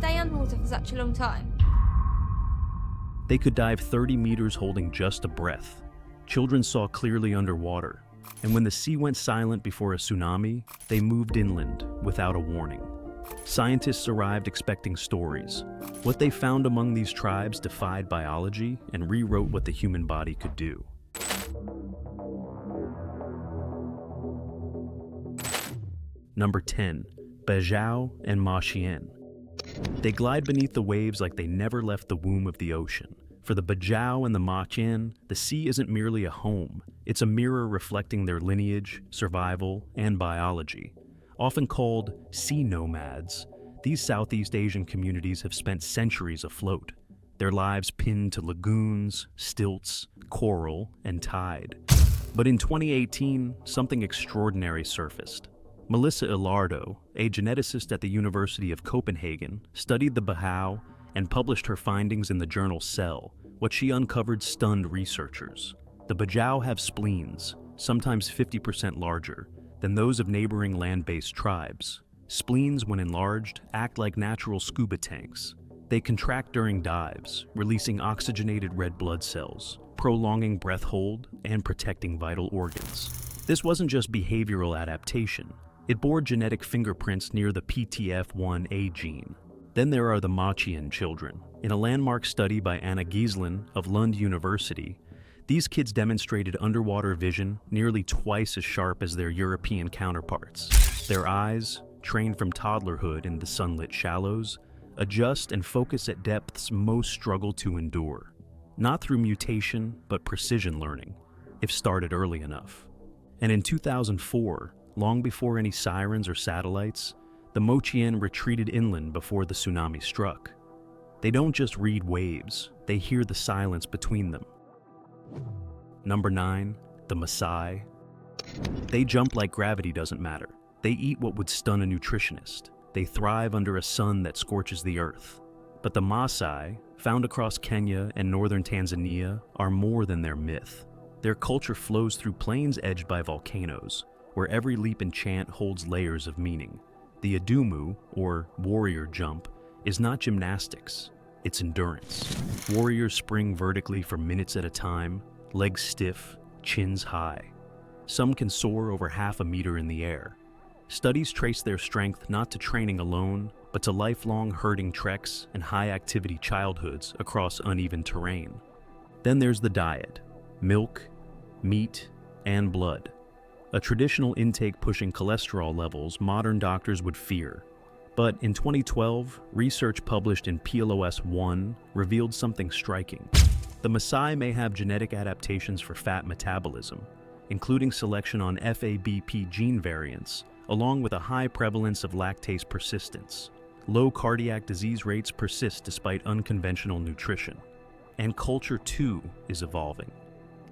stay underwater for such a long time? They could dive 30 meters holding just a breath. Children saw clearly underwater, and when the sea went silent before a tsunami, they moved inland without a warning. Scientists arrived expecting stories. What they found among these tribes defied biology and rewrote what the human body could do. Number 10. Bajau and Moken. They glide beneath the waves like they never left the womb of the ocean. For the Bajau and the Moken, the sea isn't merely a home. It's a mirror reflecting their lineage, survival, and biology. Often called sea nomads, these Southeast Asian communities have spent centuries afloat, their lives pinned to lagoons, stilts, coral, and tide. But in 2018, something extraordinary surfaced. Melissa Ilardo, a geneticist at the University of Copenhagen, studied the Bajau and published her findings in the journal Cell. What she uncovered stunned researchers. The Bajau have spleens, sometimes 50% larger, than those of neighboring land-based tribes. Spleens, when enlarged, act like natural scuba tanks. They contract during dives, releasing oxygenated red blood cells, prolonging breath hold, and protecting vital organs. This wasn't just behavioral adaptation. It bore genetic fingerprints near the PTF1A gene. Then there are the Moken children. In a landmark study by Anna Gieslin of Lund University, these kids demonstrated underwater vision nearly twice as sharp as their European counterparts. Their eyes, trained from toddlerhood in the sunlit shallows, adjust and focus at depths most struggle to endure. Not through mutation, but precision learning, if started early enough. And in 2004, long before any sirens or satellites, the Moken retreated inland before the tsunami struck. They don't just read waves, they hear the silence between them. Number 9, the Maasai. They jump like gravity doesn't matter. They eat what would stun a nutritionist. They thrive under a sun that scorches the earth. But the Maasai, found across Kenya and northern Tanzania, are more than their myth. Their culture flows through plains edged by volcanoes, where every leap and chant holds layers of meaning. The Adumu, or warrior jump, is not gymnastics, it's endurance. Warriors spring vertically for minutes at a time, legs stiff, chins high. Some can soar over half a meter in the air. Studies trace their strength not to training alone, but to lifelong herding treks and high-activity childhoods across uneven terrain. Then there's the diet: milk, meat, and blood. A traditional intake pushing cholesterol levels modern doctors would fear. But in 2012, research published in PLOS One revealed something striking. The Maasai may have genetic adaptations for fat metabolism, including selection on FABP gene variants, along with a high prevalence of lactase persistence. Low cardiac disease rates persist despite unconventional nutrition. And culture, too, is evolving.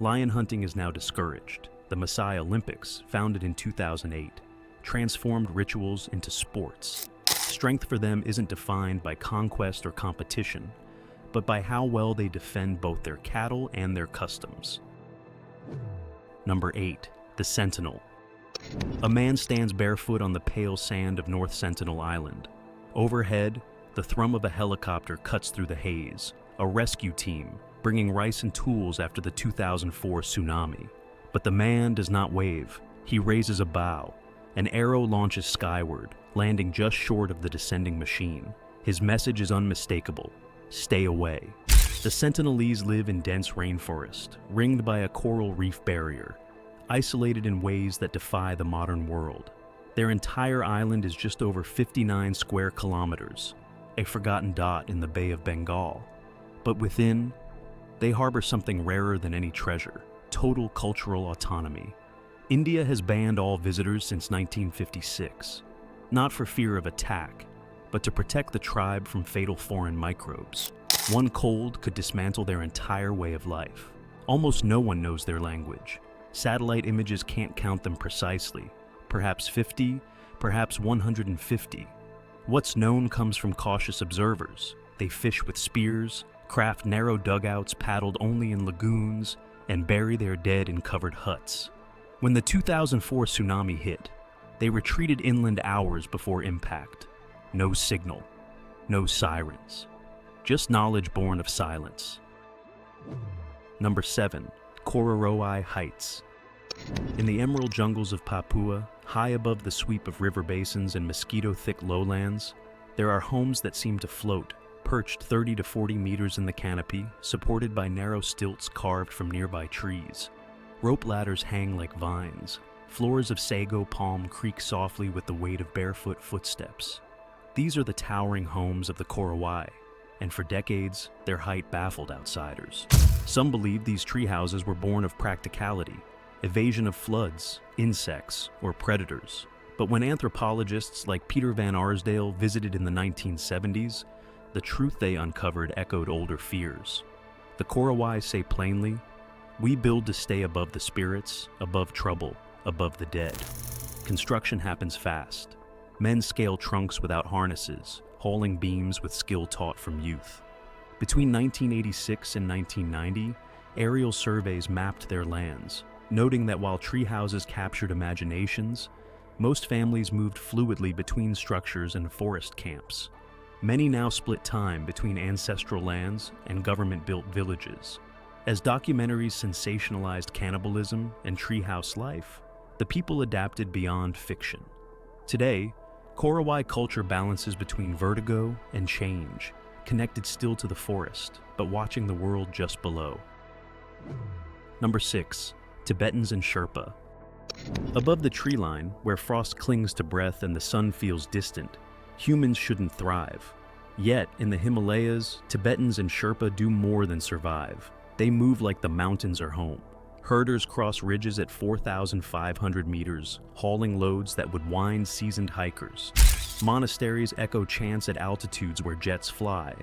Lion hunting is now discouraged. The Maasai Olympics, founded in 2008, transformed rituals into sports. Strength for them isn't defined by conquest or competition, but by how well they defend both their cattle and their customs. Number 8, the Sentinel. A man stands barefoot on the pale sand of North Sentinel Island. Overhead, the thrum of a helicopter cuts through the haze, a rescue team bringing rice and tools after the 2004 tsunami. But the man does not wave. He raises a bow. An arrow launches skyward, landing just short of the descending machine. His message is unmistakable: stay away. The Sentinelese live in dense rainforest, ringed by a coral reef barrier, isolated in ways that defy the modern world. Their entire island is just over 59 square kilometers, a forgotten dot in the Bay of Bengal. But within, they harbor something rarer than any treasure: total cultural autonomy. India has banned all visitors since 1956, not for fear of attack, but to protect the tribe from fatal foreign microbes. One cold could dismantle their entire way of life. Almost no one knows their language. Satellite images can't count them precisely. Perhaps 50, perhaps 150. What's known comes from cautious observers. They fish with spears, craft narrow dugouts paddled only in lagoons, and bury their dead in covered huts. When the 2004 tsunami hit, they retreated inland hours before impact. No signal. No sirens. Just knowledge born of silence. Number 7. Kororowai Heights. In the emerald jungles of Papua, high above the sweep of river basins and mosquito-thick lowlands, there are homes that seem to float, perched 30 to 40 meters in the canopy, supported by narrow stilts carved from nearby trees. Rope ladders hang like vines. Floors of sago palm creak softly with the weight of barefoot footsteps. These are the towering homes of the Korowai, and for decades, their height baffled outsiders. Some believe these tree houses were born of practicality, evasion of floods, insects, or predators. But when anthropologists like Peter Van Arsdale visited in the 1970s, the truth they uncovered echoed older fears. The Korowai say plainly, "We build to stay above the spirits, above trouble, above the dead." Construction happens fast. Men scale trunks without harnesses, hauling beams with skill taught from youth. Between 1986 and 1990, aerial surveys mapped their lands, noting that while tree houses captured imaginations, most families moved fluidly between structures and forest camps. Many now split time between ancestral lands and government-built villages. As documentaries sensationalized cannibalism and treehouse life, the people adapted beyond fiction. Today, Korowai culture balances between vertigo and change, connected still to the forest, but watching the world just below. Number 6. Tibetans and Sherpa. Above the tree line, where frost clings to breath and the sun feels distant, humans shouldn't thrive. Yet, in the Himalayas, Tibetans and Sherpa do more than survive. They move like the mountains are home. Herders cross ridges at 4,500 meters, hauling loads that would wind seasoned hikers. Monasteries echo chants at altitudes where jets fly.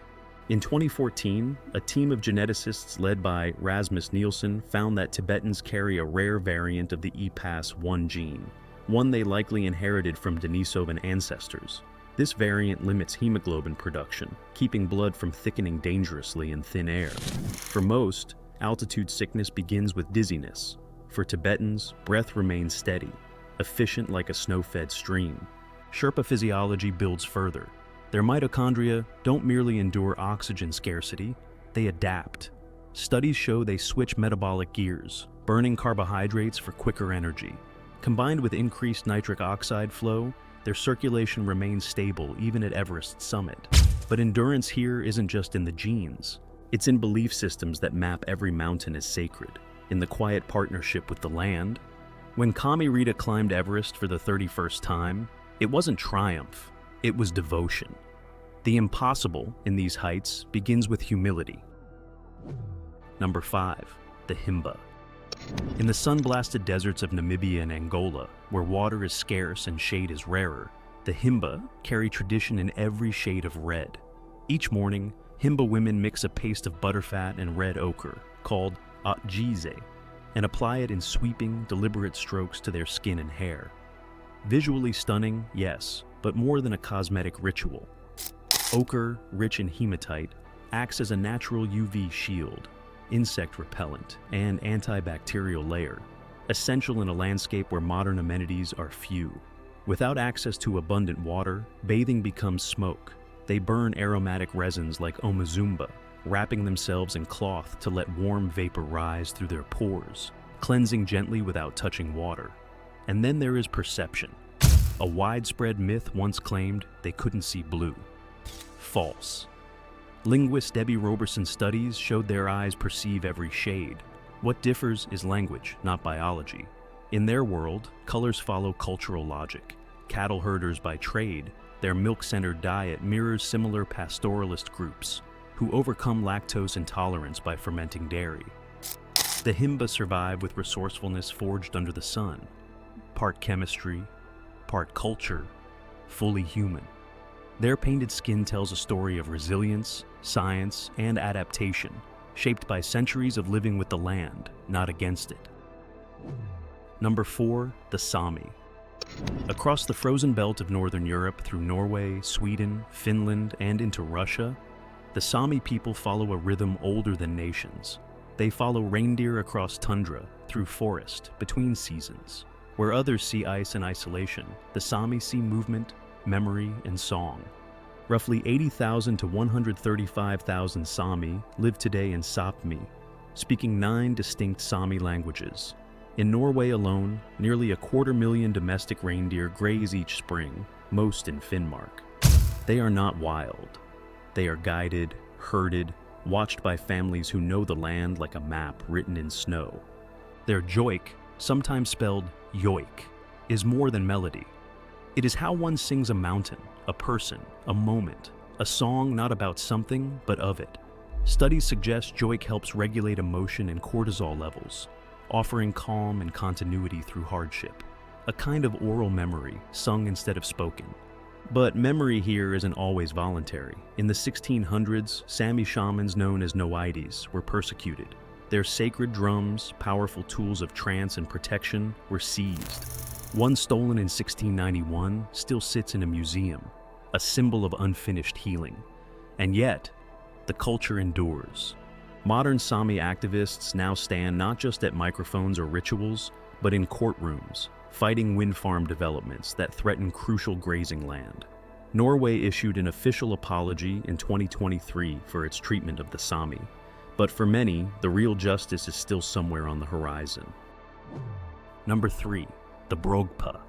In 2014, a team of geneticists led by Rasmus Nielsen found that Tibetans carry a rare variant of the EPAS1 gene, one they likely inherited from Denisovan ancestors. This variant limits hemoglobin production, keeping blood from thickening dangerously in thin air. For most, altitude sickness begins with dizziness. For Tibetans, breath remains steady, efficient like a snow-fed stream. Sherpa physiology builds further. Their mitochondria don't merely endure oxygen scarcity, they adapt. Studies show they switch metabolic gears, burning carbohydrates for quicker energy. Combined with increased nitric oxide flow, their circulation remains stable even at Everest's summit. But endurance here isn't just in the genes. It's in belief systems that map every mountain as sacred, in the quiet partnership with the land. When Kami Rita climbed Everest for the 31st time, it wasn't triumph, it was devotion. The impossible in these heights begins with humility. Number 5. The Himba. In the sun-blasted deserts of Namibia and Angola, where water is scarce and shade is rarer, the Himba carry tradition in every shade of red. Each morning, Himba women mix a paste of butterfat and red ochre, called atjize, and apply it in sweeping, deliberate strokes to their skin and hair. Visually stunning, yes, but more than a cosmetic ritual. Ochre, rich in hematite, acts as a natural UV shield, insect repellent, and antibacterial layer, essential in a landscape where modern amenities are few. Without access to abundant water, bathing becomes smoke. They burn aromatic resins like omazumba, wrapping themselves in cloth to let warm vapor rise through their pores, cleansing gently without touching water. And then there is perception. A widespread myth once claimed they couldn't see blue. False. Linguist Debbie Roberson's studies showed their eyes perceive every shade. What differs is language, not biology. In their world, colors follow cultural logic. Cattle herders by trade, their milk-centered diet mirrors similar pastoralist groups who overcome lactose intolerance by fermenting dairy. The Himba survive with resourcefulness forged under the sun. Part chemistry, part culture, fully human. Their painted skin tells a story of resilience, science, and adaptation, shaped by centuries of living with the land, not against it. Number 4. The Sami. Across the frozen belt of northern Europe through Norway, Sweden, Finland, and into Russia, the Sami people follow a rhythm older than nations. They follow reindeer across tundra, through forest, between seasons. Where others see ice and isolation, the Sami see movement, memory, and song. Roughly 80,000 to 135,000 Sami live today in Sapmi, speaking 9 distinct Sami languages. In Norway alone, nearly 250,000 domestic reindeer graze each spring, most in Finnmark. They are not wild. They are guided, herded, watched by families who know the land like a map written in snow. Their joik, sometimes spelled yoik, is more than melody. It is how one sings a mountain, a person, a moment, a song not about something, but of it. Studies suggest joik helps regulate emotion and cortisol levels, offering calm and continuity through hardship, a kind of oral memory, sung instead of spoken. But memory here isn't always voluntary. In the 1600s, Sami shamans known as noides were persecuted. Their sacred drums, powerful tools of trance and protection, were seized. One stolen in 1691 still sits in a museum, a symbol of unfinished healing. And yet, the culture endures. Modern Sami activists now stand not just at microphones or rituals, but in courtrooms, fighting wind farm developments that threaten crucial grazing land. Norway issued an official apology in 2023 for its treatment of the Sami, but for many, the real justice is still somewhere on the horizon. Number 3. The Brogpa.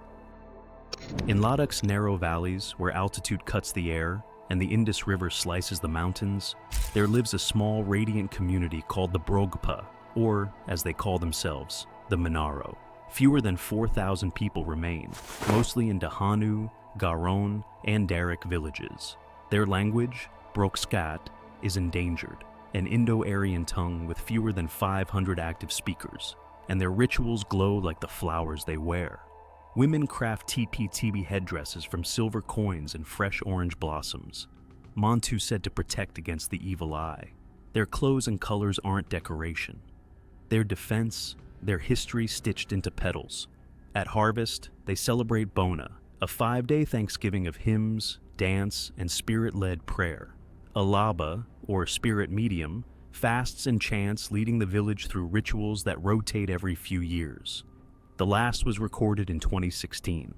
In Ladak's narrow valleys, where altitude cuts the air and the Indus River slices the mountains, there lives a small, radiant community called the Brogpa, or, as they call themselves, the Monaro. Fewer than 4,000 people remain, mostly in Dahanu, Garon, and Darik villages. Their language, Brokskat, is endangered, an Indo-Aryan tongue with fewer than 500 active speakers, and their rituals glow like the flowers they wear. Women craft teepee headdresses from silver coins and fresh orange blossoms, Montu said to protect against the evil eye. Their clothes and colors aren't decoration. Their defense, their history stitched into petals. At harvest, they celebrate Bona, a 5-day Thanksgiving of hymns, dance, and spirit-led prayer. Alaba, or spirit medium, fasts and chants leading the village through rituals that rotate every few years. The last was recorded in 2016.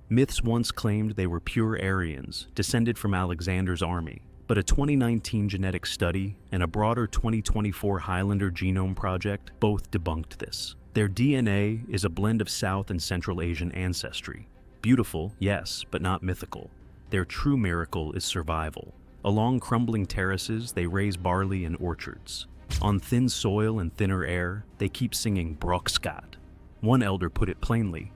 Myths once claimed they were pure Aryans, descended from Alexander's army, but a 2019 genetic study and a broader 2024 Highlander Genome Project both debunked this. Their DNA is a blend of South and Central Asian ancestry. Beautiful, yes, but not mythical. Their true miracle is survival. Along crumbling terraces, they raise barley in orchards. On thin soil and thinner air, they keep singing Brokskat. One elder put it plainly,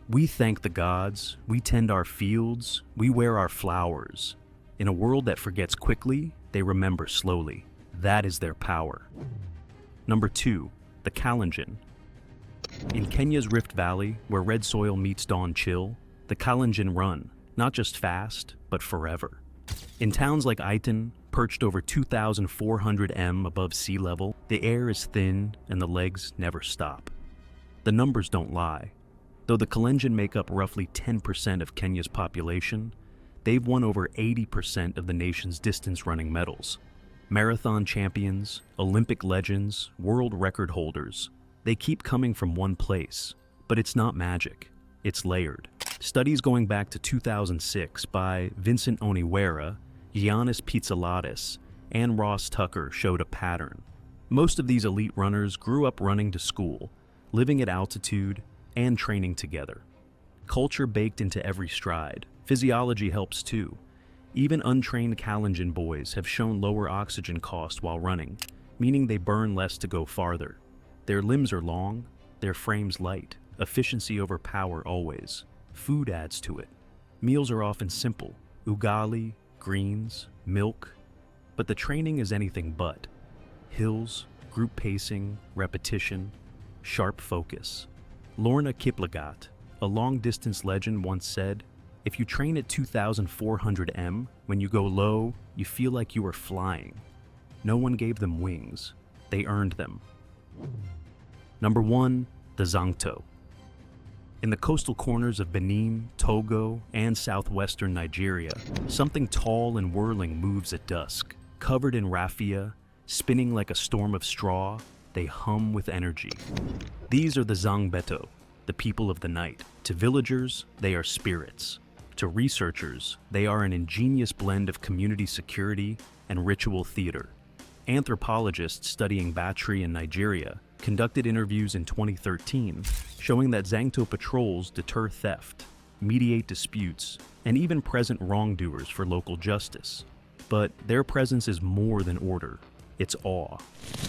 "We thank the gods, we tend our fields, we wear our flowers. In a world that forgets quickly, they remember slowly. That is their power." Number 2, the Kalenjin. In Kenya's Rift Valley, where red soil meets dawn chill, the Kalenjin run, not just fast, but forever. In towns like Aitan, perched over 2,400 m above sea level, the air is thin and the legs never stop. The numbers don't lie. Though the Kalenjin make up roughly 10% of Kenya's population, they've won over 80% of the nation's distance running medals. Marathon champions, Olympic legends, world record holders. They keep coming from one place, but it's not magic. It's layered. Studies going back to 2006 by Vincent Oniwera, Giannis Pizzolatis, and Ross Tucker showed a pattern. Most of these elite runners grew up running to school, living at altitude, and training together. Culture baked into every stride. Physiology helps too. Even untrained Kalenjin boys have shown lower oxygen cost while running, meaning they burn less to go farther. Their limbs are long, their frames light, efficiency over power always. Food adds to it. Meals are often simple, ugali, greens, milk, but the training is anything but. Hills, group pacing, repetition, sharp focus. Lorna Kiplagat, a long-distance legend, once said, "If you train at 2,400 m, when you go low, you feel like you are flying." No one gave them wings. They earned them. Number 1, the Zangto. In the coastal corners of Benin, Togo, and southwestern Nigeria, something tall and whirling moves at dusk. Covered in raffia, spinning like a storm of straw, they hum with energy. These are the Zangbeto, the people of the night. To villagers, they are spirits. To researchers, they are an ingenious blend of community security and ritual theater. Anthropologists studying Battery in Nigeria conducted interviews in 2013 showing that Zangto patrols deter theft, mediate disputes, and even present wrongdoers for local justice. But their presence is more than order, it's awe.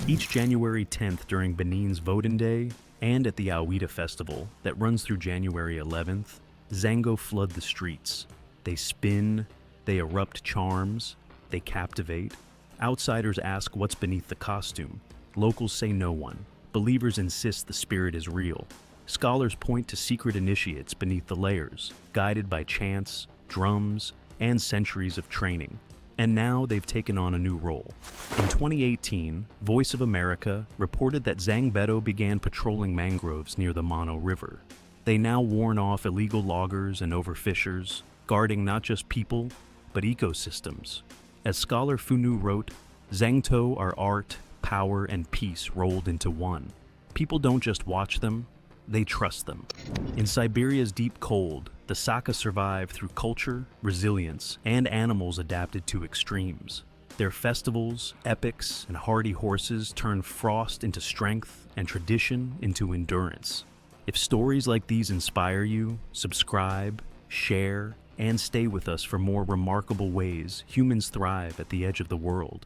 Each January 10th during Benin's Voden Day and at the Awida Festival that runs through January 11th, Zango flood the streets. They spin, they erupt charms, they captivate. Outsiders ask what's beneath the costume. Locals say no one. Believers insist the spirit is real. Scholars point to secret initiates beneath the layers, guided by chants, drums, and centuries of training. And now they've taken on a new role. In 2018, Voice of America reported that Zangbeto began patrolling mangroves near the Mano River. They now warn off illegal loggers and overfishers, guarding not just people, but ecosystems. As scholar Funu wrote, Zangto are art, power, and peace rolled into one. People don't just watch them, they trust them. In Siberia's deep cold, the Saka survive through culture, resilience, and animals adapted to extremes. Their festivals, epics, and hardy horses turn frost into strength and tradition into endurance. If stories like these inspire you, subscribe, share, and stay with us for more remarkable ways humans thrive at the edge of the world.